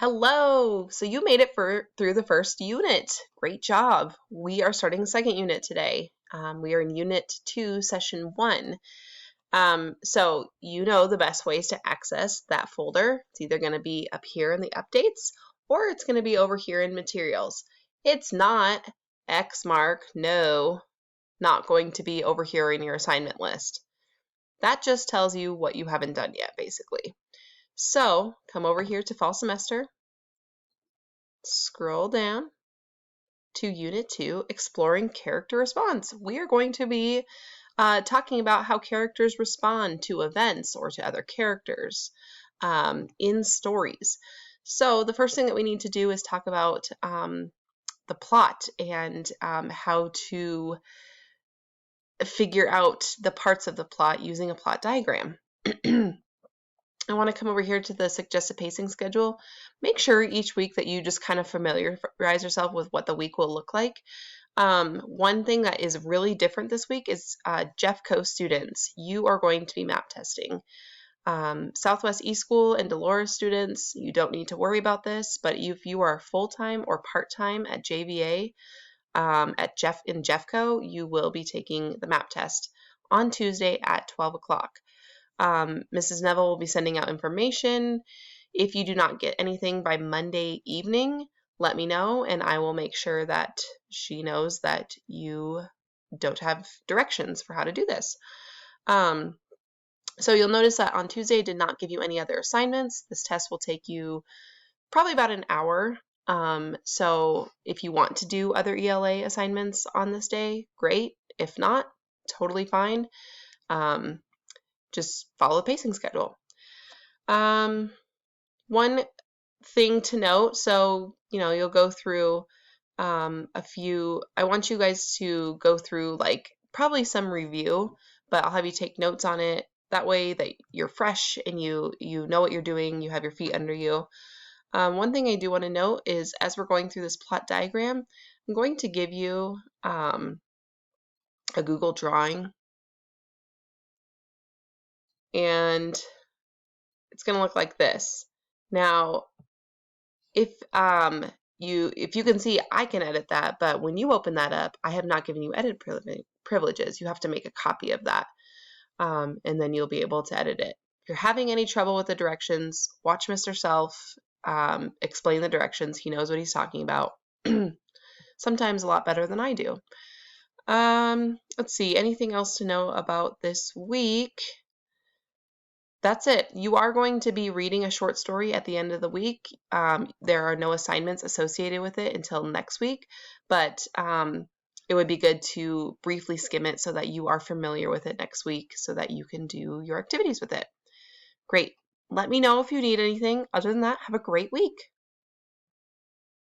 Hello! So you made it through the first unit. Great job. We are starting the second unit today. We are in Unit 2, Session 1. So you know the best ways to access that folder. It's either going to be up here in the updates or it's going to be over here in materials. It's not X mark, no, not going to be over here in your assignment list. That just tells you what you haven't done yet, basically. So come over here to Fall Semester. Scroll down to Unit 2, Exploring Character Response. We are going to be talking about how characters respond to events or to other characters in stories. So the first thing that we need to do is talk about the plot and how to figure out the parts of the plot using a plot diagram. I want to come over here to the suggested pacing schedule. Make sure each week that you just kind of familiarize yourself with what the week will look like. One thing that is really different this week is Jeffco students. You are going to be map testing. Southwest School and Dolores students, you don't need to worry about this, but if you are full-time or part-time at JVA in Jeffco, you will be taking the map test on Tuesday at 12 o'clock. Mrs. Neville will be sending out information. If you do not get anything by Monday evening, let me know, and I will make sure that she knows that you don't have directions for how to do this. So you'll notice that on Tuesday I did not give you any other assignments. This test will take you probably about an hour. So if you want to do other ELA assignments on this day, great. If not, totally fine. Just follow the pacing schedule. One thing to note, so, you'll go through a few, I want you guys to go through probably some review, but I'll have you take notes on it. That way that you're fresh and you know what you're doing, you have your feet under you. One thing I do want to note is as we're going through this plot diagram, I'm going to give you a Google drawing. And it's going to look like this. Now, if you can see, I can edit that, but when you open that up, I have not given you edit privileges. You have to make a copy of that, and then you'll be able to edit it. If you're having any trouble with the directions, watch Mr. Self explain the directions. He knows what he's talking about. Sometimes a lot better than I do. Let's see, anything else to know about this week? That's it. You are going to be reading a short story at the end of the week. There are no assignments associated with it until next week, but it would be good to briefly skim it so that you are familiar with it next week so that you can do your activities with it. Great. Let me know if you need anything. Other than that, have a great week.